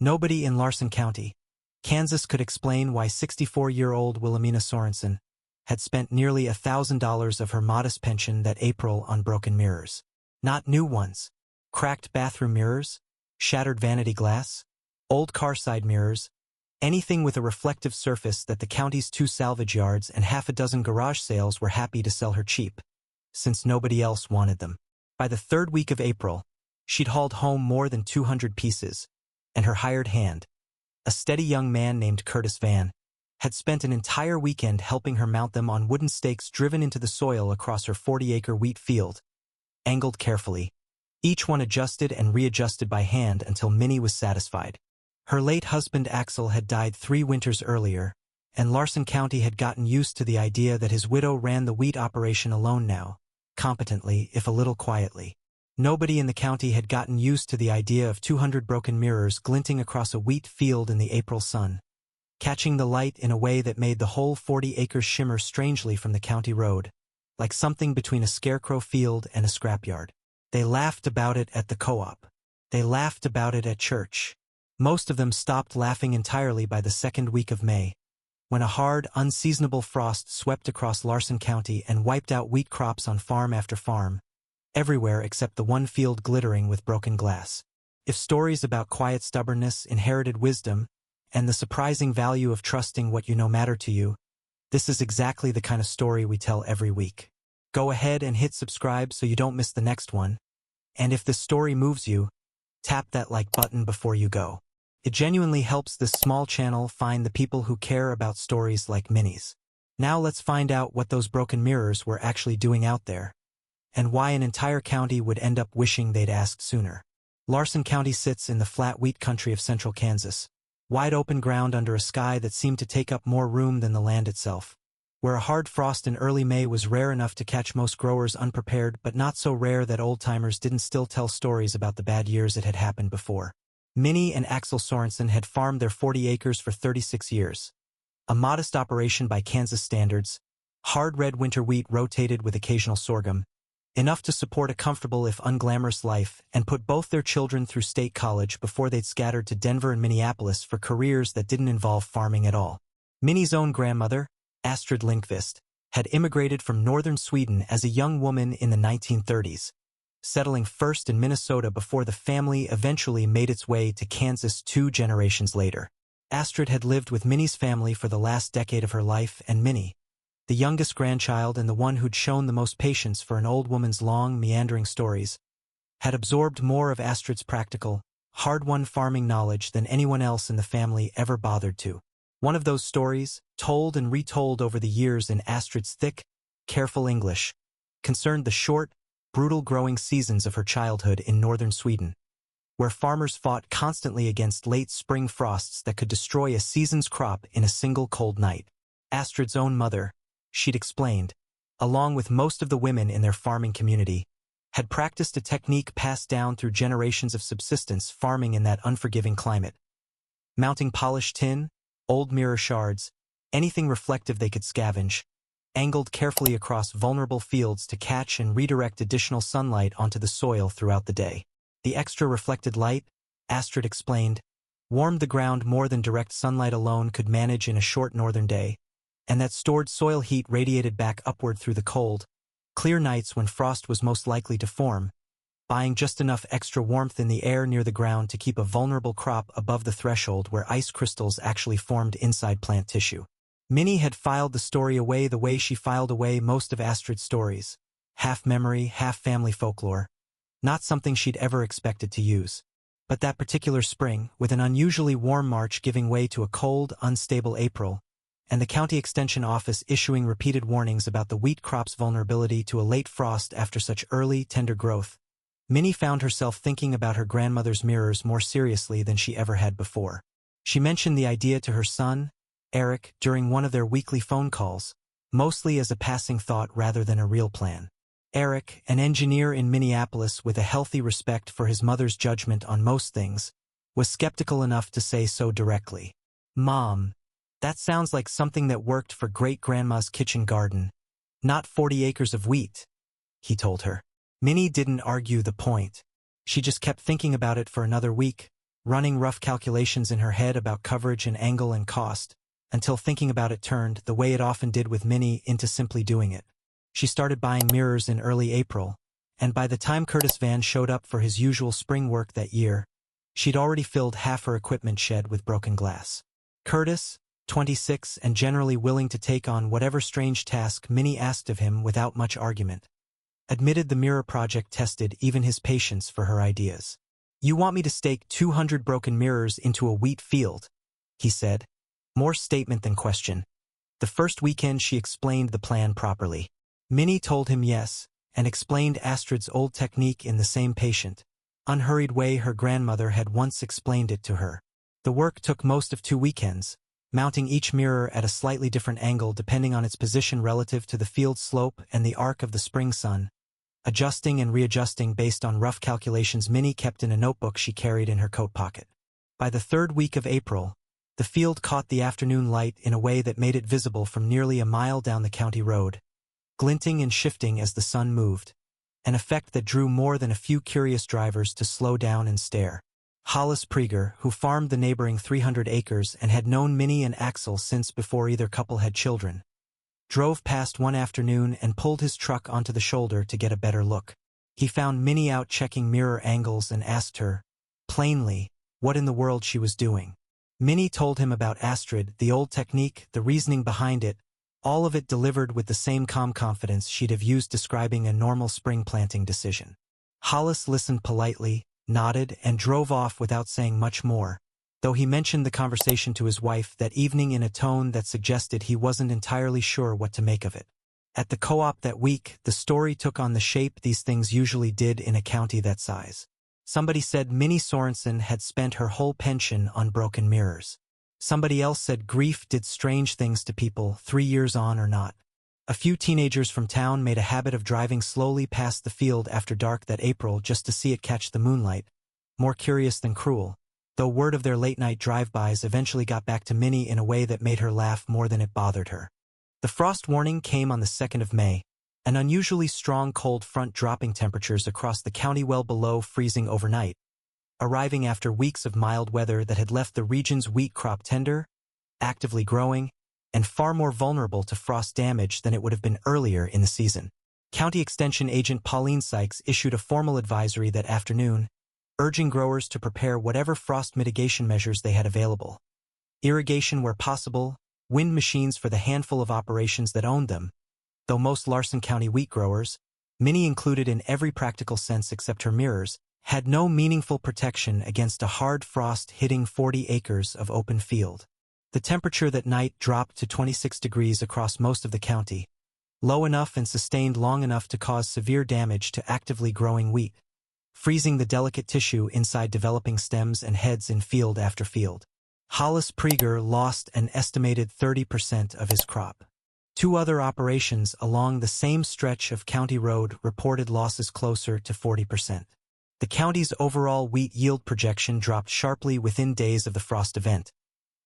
Nobody in Larson County, Kansas could explain why 64-year-old Wilhelmina Sorensen had spent nearly $1,000 of her modest pension that April on broken mirrors. Not new ones. Cracked bathroom mirrors, shattered vanity glass, old car side mirrors, anything with a reflective surface that the county's 2 salvage yards and half a dozen garage sales were happy to sell her cheap, since nobody else wanted them. By the 3rd week of April, she'd hauled home more than 200 pieces, and her hired hand, a steady young man named Curtis Van, had spent an entire weekend helping her mount them on wooden stakes driven into the soil across her 40-acre wheat field, angled carefully, each one adjusted and readjusted by hand until Minnie was satisfied. Her late husband Axel had died 3 winters earlier, and Larson County had gotten used to the idea that his widow ran the wheat operation alone now, competently if a little quietly. Nobody in the county had gotten used to the idea of 200 broken mirrors glinting across a wheat field in the April sun, catching the light in a way that made the whole 40 acres shimmer strangely from the county road, like something between a scarecrow field and a scrapyard. They laughed about it at the co-op. They laughed about it at church. Most of them stopped laughing entirely by the 2nd week of May, when a hard, unseasonable frost swept across Larson County and wiped out wheat crops on farm after farm, everywhere except the one field glittering with broken glass. If stories about quiet stubbornness, inherited wisdom, and the surprising value of trusting what you know matter to you, this is exactly the kind of story we tell every week. Go ahead and hit subscribe so you don't miss the next one. And if this story moves you, tap that like button before you go. It genuinely helps this small channel find the people who care about stories like Minnie's. Now let's find out what those broken mirrors were actually doing out there, and why an entire county would end up wishing they'd asked sooner. Larson County sits in the flat wheat country of central Kansas, wide open ground under a sky that seemed to take up more room than the land itself, where a hard frost in early May was rare enough to catch most growers unprepared, but not so rare that old-timers didn't still tell stories about the bad years that had happened before. Minnie and Axel Sorensen had farmed their 40 acres for 36 years. A modest operation by Kansas standards, hard red winter wheat rotated with occasional sorghum, enough to support a comfortable if unglamorous life and put both their children through state college before they'd scattered to Denver and Minneapolis for careers that didn't involve farming at all. Minnie's own grandmother, Astrid Lindqvist, had immigrated from northern Sweden as a young woman in the 1930s, settling first in Minnesota before the family eventually made its way to Kansas 2 generations later. Astrid had lived with Minnie's family for the last decade of her life, and Minnie, the youngest grandchild and the one who'd shown the most patience for an old woman's long, meandering stories, had absorbed more of Astrid's practical, hard-won farming knowledge than anyone else in the family ever bothered to. One of those stories, told and retold over the years in Astrid's thick, careful English, concerned the short, brutal growing seasons of her childhood in northern Sweden, where farmers fought constantly against late spring frosts that could destroy a season's crop in a single cold night. Astrid's own mother, she'd explained, along with most of the women in their farming community, had practiced a technique passed down through generations of subsistence farming in that unforgiving climate. Mounting polished tin, old mirror shards, anything reflective they could scavenge, angled carefully across vulnerable fields to catch and redirect additional sunlight onto the soil throughout the day. The extra reflected light, Astrid explained, warmed the ground more than direct sunlight alone could manage in a short northern day, and that stored soil heat radiated back upward through the cold, clear nights when frost was most likely to form, buying just enough extra warmth in the air near the ground to keep a vulnerable crop above the threshold where ice crystals actually formed inside plant tissue. Minnie had filed the story away the way she filed away most of Astrid's stories, half memory, half family folklore, not something she'd ever expected to use. But that particular spring, with an unusually warm March giving way to a cold, unstable April, and the county extension office issuing repeated warnings about the wheat crop's vulnerability to a late frost after such early, tender growth, Minnie found herself thinking about her grandmother's mirrors more seriously than she ever had before. She mentioned the idea to her son, Eric, during one of their weekly phone calls, mostly as a passing thought rather than a real plan. Eric, an engineer in Minneapolis with a healthy respect for his mother's judgment on most things, was skeptical enough to say so directly. "Mom, that sounds like something that worked for great-grandma's kitchen garden, not 40 acres of wheat," he told her. Minnie didn't argue the point. She just kept thinking about it for another week, running rough calculations in her head about coverage and angle and cost, until thinking about it turned, the way it often did with Minnie, into simply doing it. She started buying mirrors in early April, and by the time Curtis Van showed up for his usual spring work that year, she'd already filled half her equipment shed with broken glass. Curtis, 26 and generally willing to take on whatever strange task Minnie asked of him without much argument, admitted the mirror project tested even his patience for her ideas. "You want me to stake 200 broken mirrors into a wheat field," he said, more statement than question. The first weekend she explained the plan properly. Minnie told him yes, and explained Astrid's old technique in the same patient, unhurried way her grandmother had once explained it to her. The work took most of 2 weekends, mounting each mirror at a slightly different angle depending on its position relative to the field slope and the arc of the spring sun, adjusting and readjusting based on rough calculations Minnie kept in a notebook she carried in her coat pocket. By the 3rd week of April, the field caught the afternoon light in a way that made it visible from nearly a mile down the county road, glinting and shifting as the sun moved, an effect that drew more than a few curious drivers to slow down and stare. Hollis Prieger, who farmed the neighboring 300 acres and had known Minnie and Axel since before either couple had children, drove past one afternoon and pulled his truck onto the shoulder to get a better look. He found Minnie out checking mirror angles and asked her, plainly, what in the world she was doing. Minnie told him about Astrid, the old technique, the reasoning behind it, all of it delivered with the same calm confidence she'd have used describing a normal spring planting decision. Hollis listened politely, nodded, and drove off without saying much more, though he mentioned the conversation to his wife that evening in a tone that suggested he wasn't entirely sure what to make of it. At the co-op that week, the story took on the shape these things usually did in a county that size. Somebody said Minnie Sorensen had spent her whole pension on broken mirrors. Somebody else said grief did strange things to people, 3 years on or not. A few teenagers from town made a habit of driving slowly past the field after dark that April just to see it catch the moonlight, more curious than cruel, though word of their late-night drive-bys eventually got back to Minnie in a way that made her laugh more than it bothered her. The frost warning came on the 2nd of May, an unusually strong cold front dropping temperatures across the county well below freezing overnight, arriving after weeks of mild weather that had left the region's wheat crop tender, actively growing, and far more vulnerable to frost damage than it would have been earlier in the season. County Extension Agent Pauline Sykes issued a formal advisory that afternoon, urging growers to prepare whatever frost mitigation measures they had available. Irrigation where possible, wind machines for the handful of operations that owned them, though most Larson County wheat growers, Minnie included in every practical sense except her mirrors, had no meaningful protection against a hard frost hitting 40 acres of open field. The temperature that night dropped to 26 degrees across most of the county, low enough and sustained long enough to cause severe damage to actively growing wheat, freezing the delicate tissue inside developing stems and heads in field after field. Hollis Prieger lost an estimated 30% of his crop. 2 other operations along the same stretch of county road reported losses closer to 40%. The county's overall wheat yield projection dropped sharply within days of the frost event,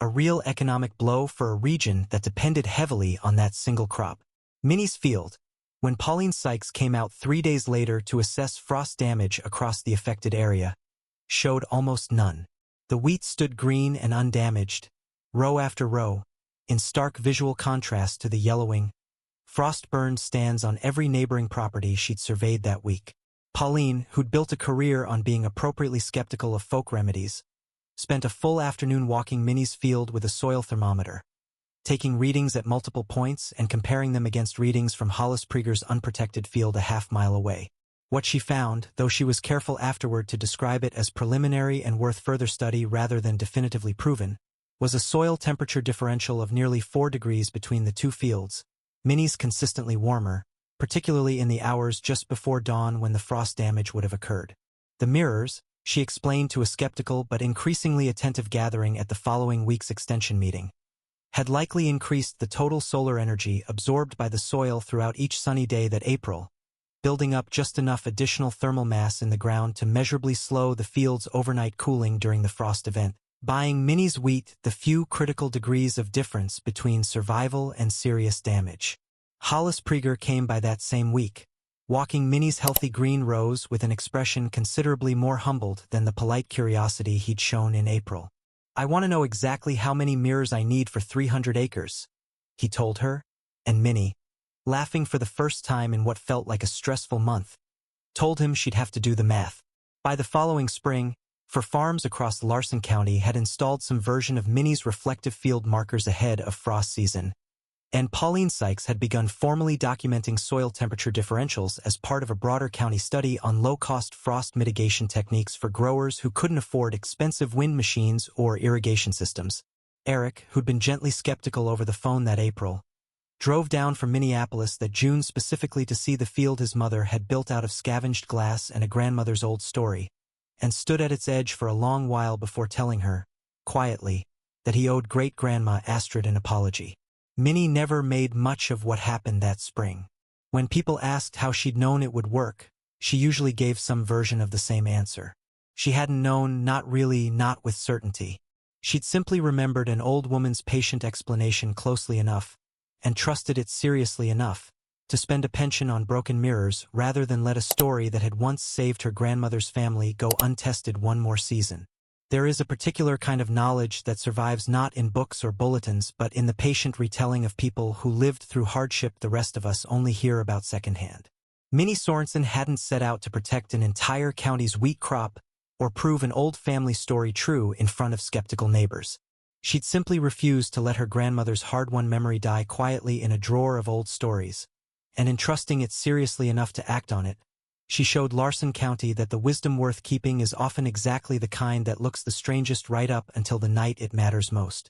a real economic blow for a region that depended heavily on that single crop. Minnie's field, when Pauline Sykes came out 3 days later to assess frost damage across the affected area, showed almost none. The wheat stood green and undamaged, row after row, in stark visual contrast to the yellowing, frost-burned stands on every neighboring property she'd surveyed that week. Pauline, who'd built a career on being appropriately skeptical of folk remedies, spent a full afternoon walking Minnie's field with a soil thermometer, taking readings at multiple points and comparing them against readings from Hollis Prieger's unprotected field a half-mile away. What she found, though she was careful afterward to describe it as preliminary and worth further study rather than definitively proven, was a soil temperature differential of nearly 4 degrees between the 2 fields, Minnie's consistently warmer, particularly in the hours just before dawn when the frost damage would have occurred. The mirrors, she explained to a skeptical but increasingly attentive gathering at the following week's extension meeting, had likely increased the total solar energy absorbed by the soil throughout each sunny day that April, building up just enough additional thermal mass in the ground to measurably slow the field's overnight cooling during the frost event, buying Minnie's wheat the few critical degrees of difference between survival and serious damage. Hollis Prieger came by that same week, walking Minnie's healthy green rows with an expression considerably more humbled than the polite curiosity he'd shown in April. "I want to know exactly how many mirrors I need for 300 acres, he told her, and Minnie, laughing for the first time in what felt like a stressful month, told him she'd have to do the math. By the following spring, for farms across Larson County had installed some version of Minnie's reflective field markers ahead of frost season, and Pauline Sykes had begun formally documenting soil temperature differentials as part of a broader county study on low-cost frost mitigation techniques for growers who couldn't afford expensive wind machines or irrigation systems. Eric, who'd been gently skeptical over the phone that April, drove down from Minneapolis that June specifically to see the field his mother had built out of scavenged glass and a grandmother's old story, and stood at its edge for a long while before telling her, quietly, that he owed great-grandma Astrid an apology. Minnie never made much of what happened that spring. When people asked how she'd known it would work, she usually gave some version of the same answer. She hadn't known, not really, not with certainty. She'd simply remembered an old woman's patient explanation closely enough, and trusted it seriously enough, to spend a pension on broken mirrors rather than let a story that had once saved her grandmother's family go untested one more season. There is a particular kind of knowledge that survives not in books or bulletins but in the patient retelling of people who lived through hardship the rest of us only hear about secondhand. Minnie Sorensen hadn't set out to protect an entire county's wheat crop or prove an old family story true in front of skeptical neighbors. She'd simply refused to let her grandmother's hard-won memory die quietly in a drawer of old stories, and in trusting it seriously enough to act on it, she showed Larson County that the wisdom worth keeping is often exactly the kind that looks the strangest right up until the night it matters most.